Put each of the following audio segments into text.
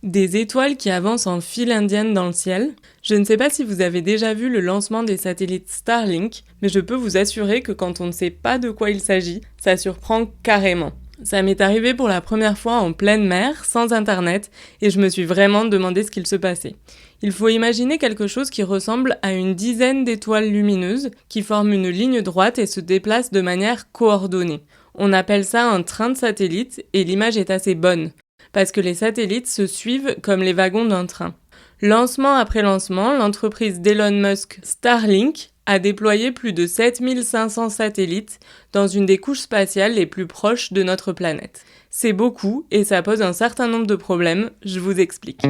Des étoiles qui avancent en file indienne dans le ciel. Je ne sais pas si vous avez déjà vu le lancement des satellites Starlink, mais je peux vous assurer que quand on ne sait pas de quoi il s'agit, ça surprend carrément. Ça m'est arrivé pour la première fois en pleine mer, sans internet, et je me suis vraiment demandé ce qu'il se passait. Il faut imaginer quelque chose qui ressemble à une dizaine d'étoiles lumineuses qui forment une ligne droite et se déplacent de manière coordonnée. On appelle ça un train de satellites, et l'image est assez bonne, parce que les satellites se suivent comme les wagons d'un train. Lancement après lancement, l'entreprise d'Elon Musk Starlink a déployé plus de 7500 satellites dans une des couches spatiales les plus proches de notre planète. C'est beaucoup et ça pose un certain nombre de problèmes, je vous explique.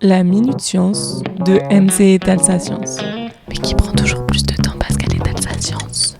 La Minute Science de MC et Talsa Science. Mais qui prend toujours plus de temps parce qu'elle est Talsa Science.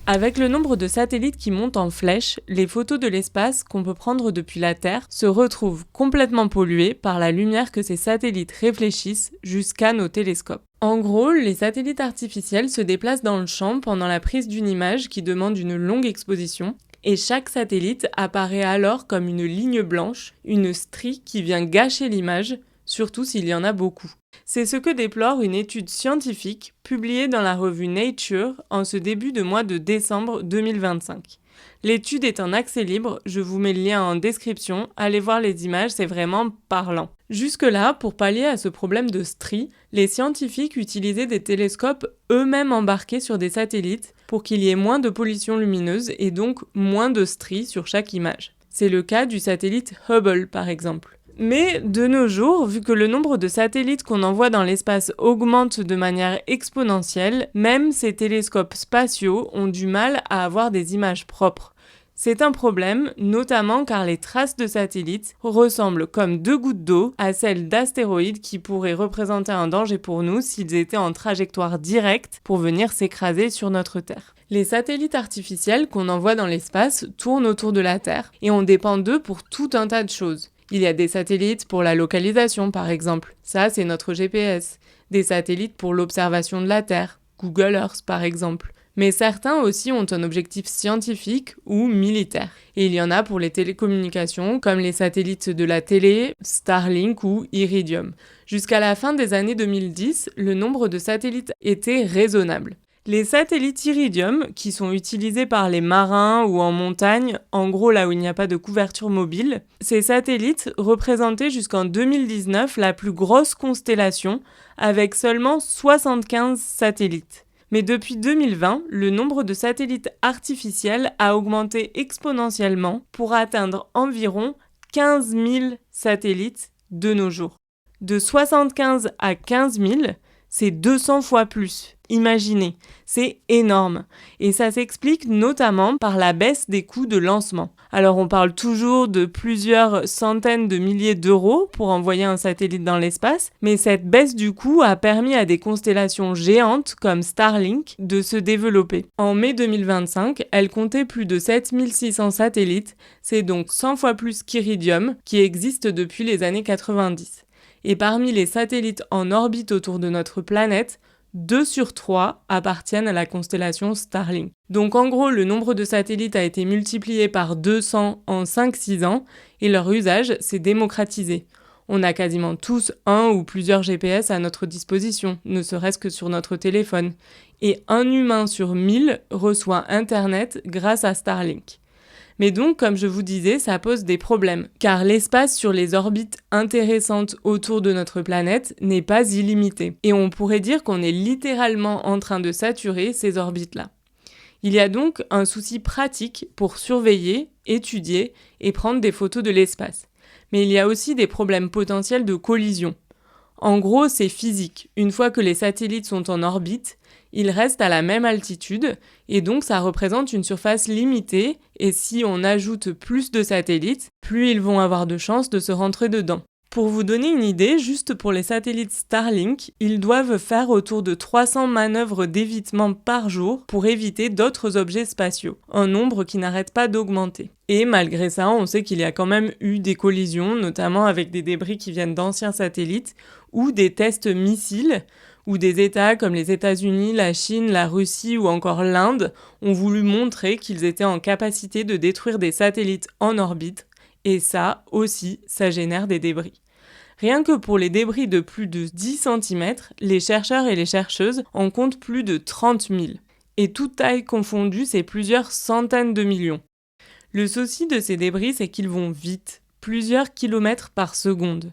Avec le nombre de satellites qui montent en flèche, les photos de l'espace qu'on peut prendre depuis la Terre se retrouvent complètement polluées par la lumière que ces satellites réfléchissent jusqu'à nos télescopes. En gros, les satellites artificiels se déplacent dans le champ pendant la prise d'une image qui demande une longue exposition, et chaque satellite apparaît alors comme une ligne blanche, une strie qui vient gâcher l'image, surtout s'il y en a beaucoup. C'est ce que déplore une étude scientifique publiée dans la revue Nature en ce début de mois de décembre 2025. L'étude est en accès libre, je vous mets le lien en description, allez voir les images, c'est vraiment parlant. Jusque-là, pour pallier à ce problème de stries, les scientifiques utilisaient des télescopes eux-mêmes embarqués sur des satellites pour qu'il y ait moins de pollution lumineuse et donc moins de stries sur chaque image. C'est le cas du satellite Hubble par exemple. Mais de nos jours, vu que le nombre de satellites qu'on envoie dans l'espace augmente de manière exponentielle, même ces télescopes spatiaux ont du mal à avoir des images propres. C'est un problème, notamment car les traces de satellites ressemblent comme deux gouttes d'eau à celles d'astéroïdes qui pourraient représenter un danger pour nous s'ils étaient en trajectoire directe pour venir s'écraser sur notre Terre. Les satellites artificiels qu'on envoie dans l'espace tournent autour de la Terre et on dépend d'eux pour tout un tas de choses. Il y a des satellites pour la localisation, par exemple. Ça, c'est notre GPS. Des satellites pour l'observation de la Terre. Google Earth, par exemple. Mais certains aussi ont un objectif scientifique ou militaire. Et il y en a pour les télécommunications, comme les satellites de la télé, Starlink ou Iridium. Jusqu'à la fin des années 2010, le nombre de satellites était raisonnable. Les satellites Iridium, qui sont utilisés par les marins ou en montagne, en gros là où il n'y a pas de couverture mobile, ces satellites représentaient jusqu'en 2019 la plus grosse constellation, avec seulement 75 satellites. Mais depuis 2020, le nombre de satellites artificiels a augmenté exponentiellement pour atteindre environ 15 000 satellites de nos jours. De 75 à 15 000, c'est 200 fois plus. Imaginez, c'est énorme. Et ça s'explique notamment par la baisse des coûts de lancement. Alors on parle toujours de plusieurs centaines de milliers d'euros pour envoyer un satellite dans l'espace, mais cette baisse du coût a permis à des constellations géantes comme Starlink de se développer. En mai 2025, elle comptait plus de 7600 satellites, c'est donc 100 fois plus qu'Iridium qui existe depuis les années 90. Et parmi les satellites en orbite autour de notre planète, 2 sur 3 appartiennent à la constellation Starlink. Donc en gros, le nombre de satellites a été multiplié par 200 en 5-6 ans et leur usage s'est démocratisé. On a quasiment tous un ou plusieurs GPS à notre disposition, ne serait-ce que sur notre téléphone. Et un humain sur 1000 reçoit Internet grâce à Starlink. Mais donc, comme je vous disais, ça pose des problèmes, car l'espace sur les orbites intéressantes autour de notre planète n'est pas illimité. Et on pourrait dire qu'on est littéralement en train de saturer ces orbites-là. Il y a donc un souci pratique pour surveiller, étudier et prendre des photos de l'espace. Mais il y a aussi des problèmes potentiels de collision. En gros, c'est physique. Une fois que les satellites sont en orbite, ils restent à la même altitude et donc ça représente une surface limitée et si on ajoute plus de satellites, plus ils vont avoir de chances de se rentrer dedans. Pour vous donner une idée, juste pour les satellites Starlink, ils doivent faire autour de 300 manœuvres d'évitement par jour pour éviter d'autres objets spatiaux, un nombre qui n'arrête pas d'augmenter. Et malgré ça, on sait qu'il y a quand même eu des collisions, notamment avec des débris qui viennent d'anciens satellites ou des tests missiles, où des États comme les États-Unis, la Chine, la Russie ou encore l'Inde ont voulu montrer qu'ils étaient en capacité de détruire des satellites en orbite, Et ça aussi, ça génère des débris. Rien que pour les débris de plus de 10 cm, les chercheurs et les chercheuses en comptent plus de 30 000. Et toute taille confondue, c'est plusieurs centaines de millions. Le souci de ces débris, c'est qu'ils vont vite, plusieurs kilomètres par seconde,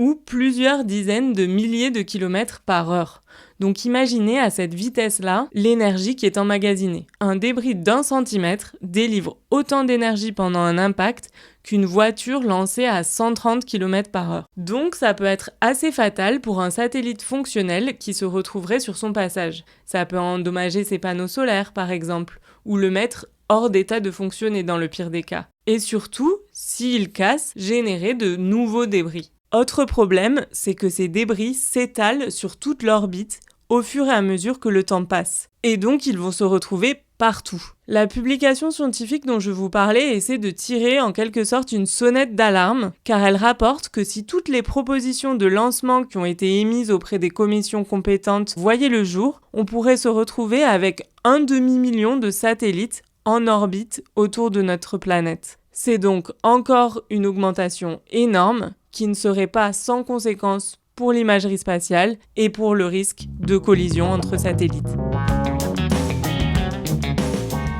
ou plusieurs dizaines de milliers de kilomètres par heure. Donc imaginez à cette vitesse-là l'énergie qui est emmagasinée. Un débris d'1 centimètre délivre autant d'énergie pendant un impact qu'une voiture lancée à 130 km par heure. Donc ça peut être assez fatal pour un satellite fonctionnel qui se retrouverait sur son passage. Ça peut endommager ses panneaux solaires par exemple, ou le mettre hors d'état de fonctionner dans le pire des cas. Et surtout, s'il casse, générer de nouveaux débris. Autre problème, c'est que ces débris s'étalent sur toute l'orbite au fur et à mesure que le temps passe. Et donc, ils vont se retrouver partout. La publication scientifique dont je vous parlais essaie de tirer en quelque sorte une sonnette d'alarme, car elle rapporte que si toutes les propositions de lancement qui ont été émises auprès des commissions compétentes voyaient le jour, on pourrait se retrouver avec 1 demi-million de satellites en orbite autour de notre planète. C'est donc encore une augmentation énorme qui ne serait pas sans conséquence pour l'imagerie spatiale et pour le risque de collision entre satellites.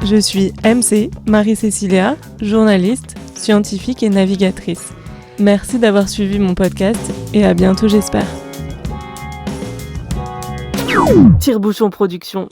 Je suis MC, Marie-Cécilia, journaliste, scientifique et navigatrice. Merci d'avoir suivi mon podcast et à bientôt j'espère. Tire-bouchon production.